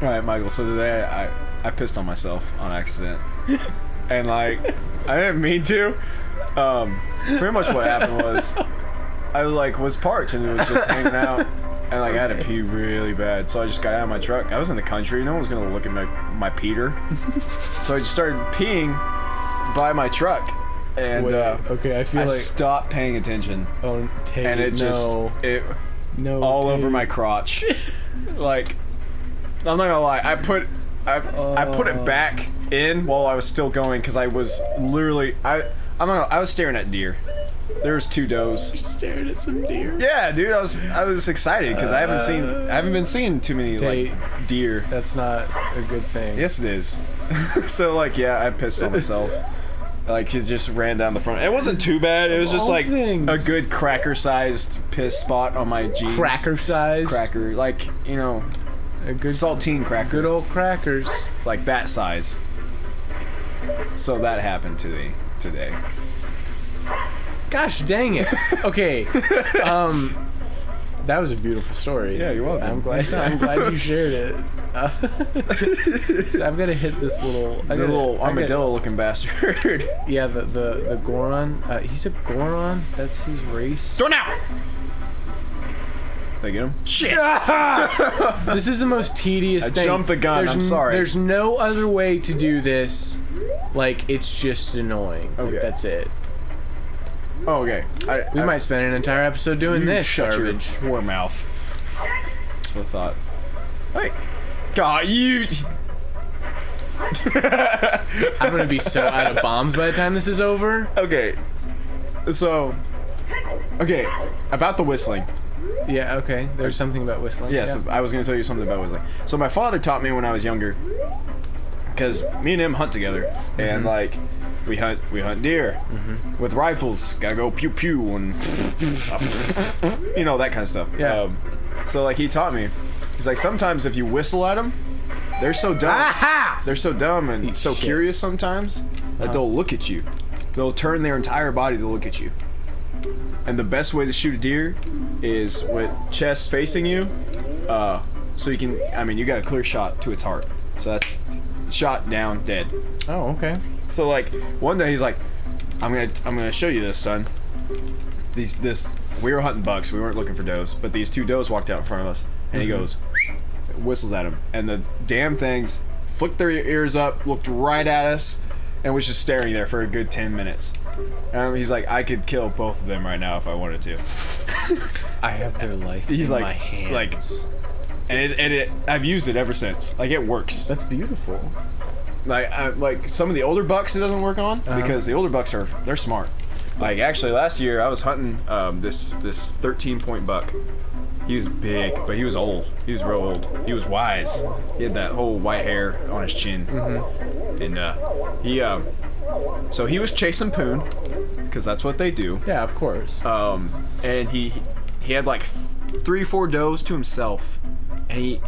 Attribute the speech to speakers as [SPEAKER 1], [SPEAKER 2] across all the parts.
[SPEAKER 1] Alright, Michael, so today I pissed on myself on accident. And, like, I didn't mean to. Pretty much what happened was, I, like, was parked and it was just hanging out. And, like, I had to pee really bad. So I just got out of my truck. I was in the country. No one was going to look at my peter. So I just started peeing by my truck. And,
[SPEAKER 2] okay, I feel like...
[SPEAKER 1] stopped paying attention.
[SPEAKER 2] Oh, Tate,
[SPEAKER 1] and it just...
[SPEAKER 2] No,
[SPEAKER 1] all
[SPEAKER 2] Tate.
[SPEAKER 1] over my crotch. Like... I'm not gonna lie, I put it back in while I was still going because I was literally I was staring at deer. There was 2 does.
[SPEAKER 2] You're staring at some deer.
[SPEAKER 1] Yeah, dude, I was excited because I haven't been seeing too many
[SPEAKER 2] Tate,
[SPEAKER 1] like deer.
[SPEAKER 2] That's not a good thing.
[SPEAKER 1] Yes, it is. So like, yeah, I pissed on myself. Like, it just ran down the front. It wasn't too bad. It was just like a good cracker-sized piss spot on my jeans.
[SPEAKER 2] Cracker-sized?
[SPEAKER 1] Cracker, like, you know. A good saltine cracker.
[SPEAKER 2] Good old crackers.
[SPEAKER 1] Like that size. So that happened to me today.
[SPEAKER 2] Gosh dang it. Okay. That was a beautiful story.
[SPEAKER 1] Yeah, you're welcome.
[SPEAKER 2] I'm glad you shared it. So I've got to hit this little
[SPEAKER 1] armadillo looking bastard.
[SPEAKER 2] Yeah, the Goron. He's a Goron. That's his race.
[SPEAKER 1] Throw now. Did I get him? Shit!
[SPEAKER 2] This is the most tedious thing.
[SPEAKER 1] I jumped the gun, I'm sorry.
[SPEAKER 2] There's no other way to do this. Like, it's just annoying. Okay. Like, that's it.
[SPEAKER 1] Oh, okay.
[SPEAKER 2] We might spend an entire episode doing this.
[SPEAKER 1] Shut your poor mouth. That's what I thought. Hey. God, you...
[SPEAKER 2] I'm gonna be so out of bombs by the time this is over.
[SPEAKER 1] Okay. So... Okay, about the whistling.
[SPEAKER 2] Yeah, okay. There's something about whistling.
[SPEAKER 1] Yes, yeah. I was going to tell you something about whistling. So my father taught me when I was younger, because me and him hunt together, and like we hunt deer with rifles. Gotta go pew pew and you know, that kind of stuff.
[SPEAKER 2] Yeah.
[SPEAKER 1] So like he taught me. He's like, sometimes if you whistle at them, they're so dumb. Aha! They're so dumb and so curious sometimes that they'll look at you. They'll turn their entire body to look at you. And the best way to shoot a deer is with chest facing you, so you can, I mean, you got a clear shot to its heart. So that's shot, down, dead.
[SPEAKER 2] Oh, okay.
[SPEAKER 1] So like, one day he's like, I'm gonna show you this, son. We were hunting bucks, we weren't looking for does, but these 2 does walked out in front of us, and he goes, whistles at them, and the damn things flicked their ears up, looked right at us, and was just staring there for a good 10 minutes. He's like, I could kill both of them right now if I wanted to.
[SPEAKER 2] I have their life in my hands.
[SPEAKER 1] And I've used it ever since. Like, it works.
[SPEAKER 2] That's beautiful.
[SPEAKER 1] Like some of the older bucks it doesn't work on, because the older bucks they're smart. Like, actually last year I was hunting this 13-point buck. He was big, but he was old. He was real old. He was wise. He had that whole white hair on his chin. And so he was chasing poon, because that's what they do.
[SPEAKER 2] Yeah, of course.
[SPEAKER 1] And he had like 3-4 does to himself, and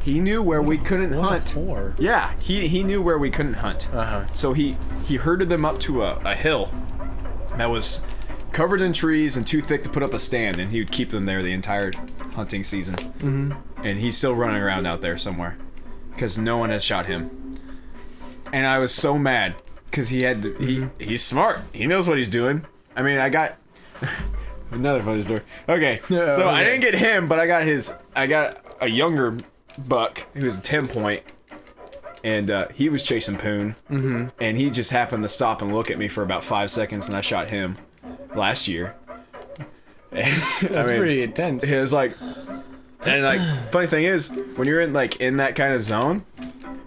[SPEAKER 1] he knew where we couldn't hunt. Yeah, he knew where we couldn't hunt. So he herded them up to a hill that was covered in trees and too thick to put up a stand, and he would keep them there the entire hunting season. And he's still running around out there somewhere, because no one has shot him. And I was so mad. Because he's smart. He knows what he's doing. I mean, I got another funny story. Okay, so I didn't get him, but I got a younger buck who was a 10-point, and he was chasing poon, and he just happened to stop and look at me for about 5 seconds, and I shot him last year.
[SPEAKER 2] That's pretty intense.
[SPEAKER 1] It was like, and like, funny thing is, when you're in that kind of zone,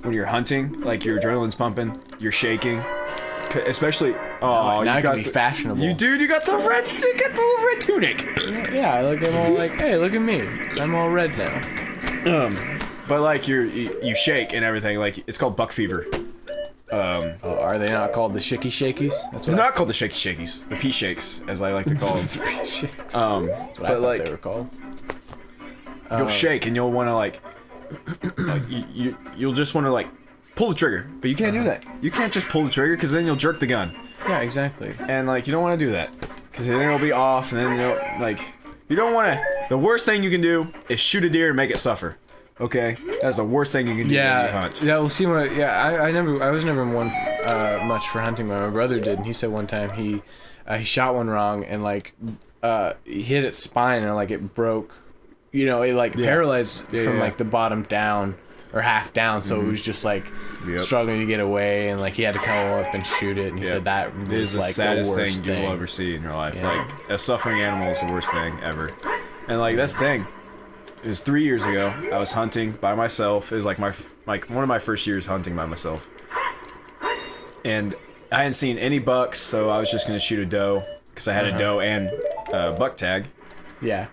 [SPEAKER 1] when you're hunting, like your adrenaline's pumping, you're shaking, especially. Oh,
[SPEAKER 2] now you got to be fashionable.
[SPEAKER 1] You got the red tunic.
[SPEAKER 2] Yeah, I look at them all like, hey, look at me, I'm all red now.
[SPEAKER 1] But like you shake and everything. Like, it's called buck fever.
[SPEAKER 2] Are they not called the shicky shakies?
[SPEAKER 1] They're not called the shaky shakies. The pea shakes, as I like to call them.
[SPEAKER 2] The pea shakes.
[SPEAKER 1] That's
[SPEAKER 2] what I thought they were called.
[SPEAKER 1] You'll shake and you'll want to you'll just want to pull the trigger, but you can't do that. You can't just pull the trigger, because then you'll jerk the gun.
[SPEAKER 2] Yeah, exactly.
[SPEAKER 1] And you don't want to do that, because then it'll be off, and then you don't want to. The worst thing you can do is shoot a deer and make it suffer. Okay, that's the worst thing you can do when you hunt.
[SPEAKER 2] Yeah. Well, see, I was never one much for hunting, but my brother did, and he said one time he shot one wrong and like he hit its spine and like it broke, you know, it like paralyzed from like the bottom down or half down, so it was just like struggling to get away, and like he had to come up and shoot it, and he said that
[SPEAKER 1] is
[SPEAKER 2] like
[SPEAKER 1] the saddest
[SPEAKER 2] the worst
[SPEAKER 1] thing you will ever see in your life. Like a suffering animal is the worst thing ever. And like that's the thing. It was 3 years ago. I was hunting by myself. It was like one of my first years hunting by myself. And I hadn't seen any bucks, so I was just gonna shoot a doe because I had a doe and buck tag.
[SPEAKER 2] Yeah.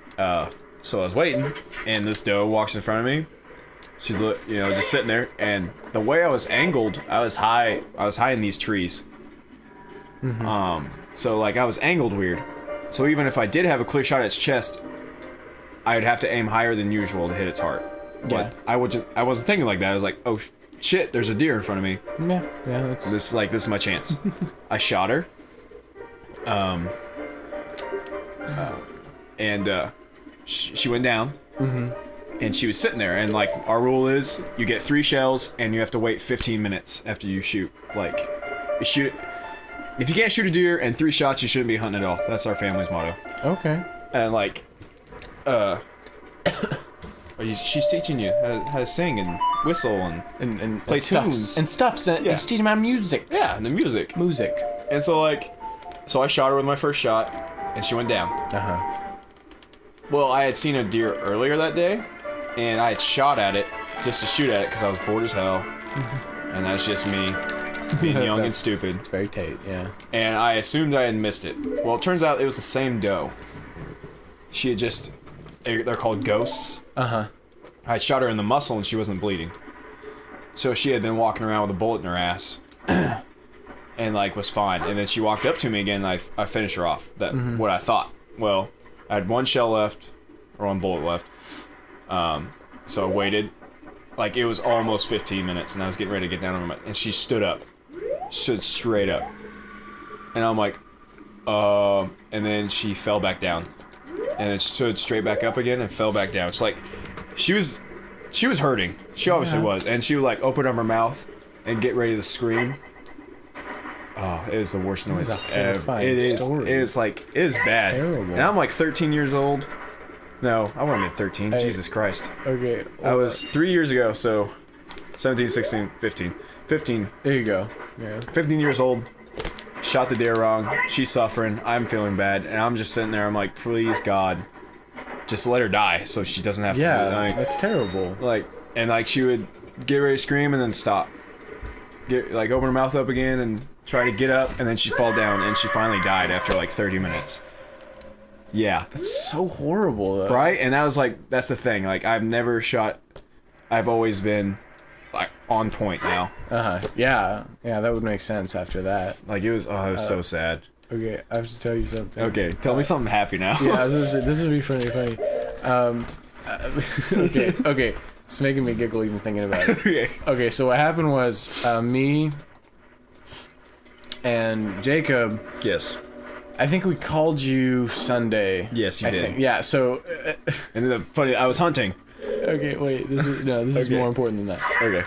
[SPEAKER 1] So I was waiting, and this doe walks in front of me. She's just sitting there, and the way I was angled, I was high in these trees. So like I was angled weird. So even if I did have a clear shot at its chest, I would have to aim higher than usual to hit its heart. But I wasn't thinking like that. I was like, oh shit, there's a deer in front of me.
[SPEAKER 2] Yeah, that's...
[SPEAKER 1] This is my chance. I shot her. She went down. And she was sitting there, and like our rule is you get 3 shells and you have to wait 15 minutes after you shoot. Like if you can't shoot a deer in 3 shots, you shouldn't be hunting at all. That's our family's motto.
[SPEAKER 2] Okay.
[SPEAKER 1] And like she's teaching you how to sing and whistle and play tunes
[SPEAKER 2] and stuff. She's teaching my music.
[SPEAKER 1] Yeah, and the music. And so I shot her with my first shot, and she went down. Well, I had seen a deer earlier that day, and I had shot at it just to shoot at it because I was bored as hell, and that's just me being young and stupid.
[SPEAKER 2] It's very Tate, yeah.
[SPEAKER 1] And I assumed I had missed it. Well, it turns out it was the same doe. She had just... They're called ghosts. I had shot her in the muscle and she wasn't bleeding. So she had been walking around with a bullet in her ass. And like was fine. And then she walked up to me again and I finished her off. What I thought. Well, I had 1 shell left. Or 1 bullet left. So I waited. Like it was almost 15 minutes and I was getting ready to get down on my... And she stood up. Stood straight up. And I'm like, and then she fell back down. And then stood straight back up again and fell back down. It's like she was hurting. She obviously was, and she would like open up her mouth and get ready to scream. Oh, it is the worst noise ever. It is. It's like it is bad. Terrible. And I'm like 13 years old. No, I wasn't 13. Hey. Jesus Christ.
[SPEAKER 2] Okay.
[SPEAKER 1] I was 3 years ago, so 17, 16, 15. 15.
[SPEAKER 2] There you go. Yeah.
[SPEAKER 1] 15 years old. Shot the deer wrong. She's suffering. I'm feeling bad, and I'm just sitting there. I'm like, please God, just let her die, so she doesn't have to.
[SPEAKER 2] Yeah, that's terrible.
[SPEAKER 1] Like she would get ready to scream and then stop. Open her mouth up again and try to get up, and then she'd fall down, and she finally died after like 30 minutes. Yeah,
[SPEAKER 2] that's so horrible, though.
[SPEAKER 1] Right? And that's the thing. Like I've never shot. I've always been like on point now.
[SPEAKER 2] Yeah, that would make sense after that.
[SPEAKER 1] Like it was so sad.
[SPEAKER 2] Okay, I have to tell you something.
[SPEAKER 1] Okay, tell me something happy now.
[SPEAKER 2] Yeah, I was gonna say, this would be funny. Okay, it's making me giggle even thinking about it. Okay, so what happened was, me and Jacob...
[SPEAKER 1] Yes.
[SPEAKER 2] I think we called you Sunday.
[SPEAKER 1] Yes, you did.
[SPEAKER 2] Yeah, so...
[SPEAKER 1] And then I was hunting.
[SPEAKER 2] Okay, wait, this is more important than that.
[SPEAKER 1] Okay.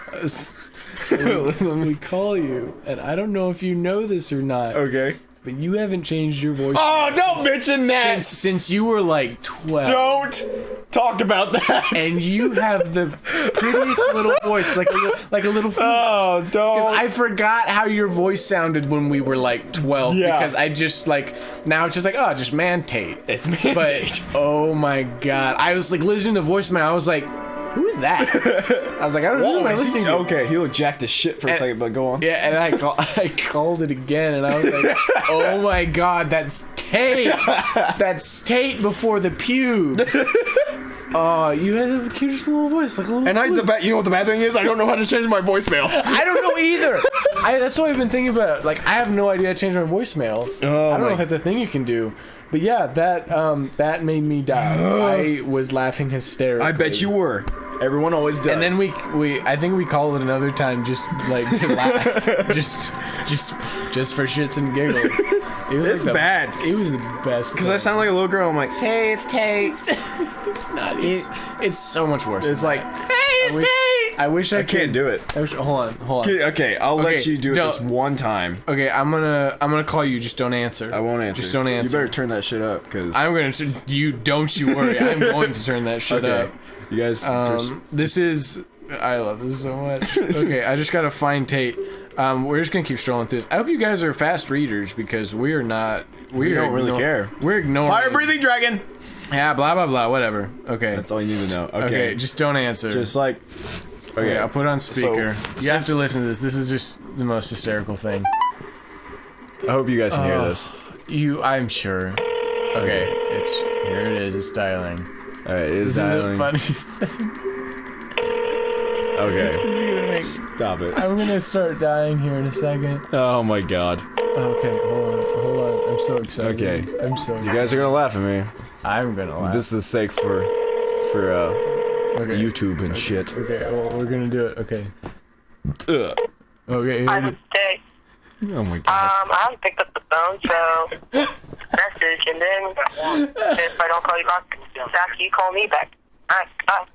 [SPEAKER 2] So we call you, and I don't know if you know this or not.
[SPEAKER 1] Okay.
[SPEAKER 2] But you haven't changed your voice.
[SPEAKER 1] Oh, don't mention that!
[SPEAKER 2] Since you were like 12.
[SPEAKER 1] Don't talk about that!
[SPEAKER 2] And you have the prettiest little voice, like a little flute.
[SPEAKER 1] Oh, don't.
[SPEAKER 2] Because I forgot how your voice sounded when we were like 12. Yeah. Because I just like, now it's just like, oh, just man Tate.
[SPEAKER 1] It's man Tate.
[SPEAKER 2] But, oh my God. I was like listening to the voicemail, I was like, who is that? I was like, I don't know who I'm listening to.
[SPEAKER 1] Okay, he looked jacked as shit for a second, but go on.
[SPEAKER 2] Yeah, and I called it again, and I was like, oh my God, that's Tate. That's Tate before the pubes. Oh, you had the cutest little voice, like a little.
[SPEAKER 1] And you know what the bad thing is? I don't know how to change my voicemail.
[SPEAKER 2] I don't know either. That's what I've been thinking about. Like, I have no idea how to change my voicemail. Oh, I don't know if that's a thing you can do. But yeah, that made me die. I was laughing hysterically.
[SPEAKER 1] I bet you were. Everyone always does.
[SPEAKER 2] And then I think we called it another time just like to laugh, just for shits and giggles. It was
[SPEAKER 1] it's bad.
[SPEAKER 2] It was the best.
[SPEAKER 1] Because I sound like a little girl. I'm like, hey, it's Tate.
[SPEAKER 2] It's not. It's so much worse.
[SPEAKER 1] It's like, hey.
[SPEAKER 2] I wish I
[SPEAKER 1] can't do it.
[SPEAKER 2] Hold on.
[SPEAKER 1] Okay, I'll let you do it this one time.
[SPEAKER 2] Okay, I'm gonna call you. Just don't answer.
[SPEAKER 1] I won't answer.
[SPEAKER 2] Just don't answer.
[SPEAKER 1] You better turn that shit up, cause
[SPEAKER 2] I'm gonna. Don't you worry. I'm going to turn that shit up.
[SPEAKER 1] You guys.
[SPEAKER 2] This is. I love this so much. Okay, I just gotta find Tate. We're just gonna keep strolling through this. I hope you guys are fast readers because we are not.
[SPEAKER 1] We don't really care.
[SPEAKER 2] We're ignoring.
[SPEAKER 1] Fire breathing dragon.
[SPEAKER 2] Yeah, blah blah blah. Whatever. Okay.
[SPEAKER 1] That's all you need to know.
[SPEAKER 2] Okay, just don't answer.
[SPEAKER 1] Just like.
[SPEAKER 2] Okay, I'll put it on speaker. You have to listen to this. This is just the most hysterical thing.
[SPEAKER 1] I hope you guys can hear this.
[SPEAKER 2] I'm sure. Okay, here it is. It's dialing.
[SPEAKER 1] All right, it's
[SPEAKER 2] This is
[SPEAKER 1] dialing.
[SPEAKER 2] the funniest thing.
[SPEAKER 1] Okay.
[SPEAKER 2] This is gonna make.
[SPEAKER 1] Stop it.
[SPEAKER 2] I'm gonna start dying here in a second.
[SPEAKER 1] Oh my god.
[SPEAKER 2] Okay, hold on. I'm so excited.
[SPEAKER 1] Okay.
[SPEAKER 2] I'm so excited.
[SPEAKER 1] You guys are gonna laugh at me.
[SPEAKER 2] I'm gonna laugh.
[SPEAKER 1] This is the sake for YouTube and shit.
[SPEAKER 2] Okay, well, we're gonna do it. Okay.
[SPEAKER 1] Ugh.
[SPEAKER 2] Okay.
[SPEAKER 3] I would say,
[SPEAKER 1] Oh my god.
[SPEAKER 3] I haven't picked up the phone, so message, and then if I don't call you back, you call me back. Alright, bye.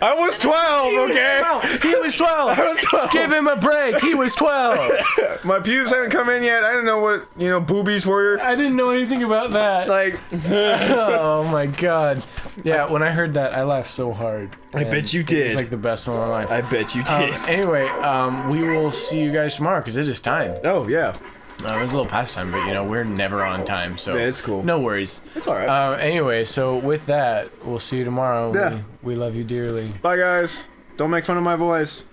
[SPEAKER 1] I was 12, okay?
[SPEAKER 2] He was 12.
[SPEAKER 1] I was 12.
[SPEAKER 2] Give him a break. He was 12.
[SPEAKER 1] My pubes haven't come in yet. I didn't know what, boobies were.
[SPEAKER 2] I didn't know anything about that.
[SPEAKER 1] Like,
[SPEAKER 2] Oh my god. Yeah, when I heard that, I laughed so hard.
[SPEAKER 1] I bet you
[SPEAKER 2] It
[SPEAKER 1] did.
[SPEAKER 2] was like the best one of my life.
[SPEAKER 1] I bet you did.
[SPEAKER 2] Anyway, we will see you guys tomorrow because it is time.
[SPEAKER 1] Oh, yeah.
[SPEAKER 2] It was a little past time, but we're never on time, so
[SPEAKER 1] Yeah, it's cool.
[SPEAKER 2] No worries.
[SPEAKER 1] It's alright.
[SPEAKER 2] Anyway, so with that, we'll see you tomorrow.
[SPEAKER 1] Yeah.
[SPEAKER 2] We love you dearly.
[SPEAKER 1] Bye, guys. Don't make fun of my voice.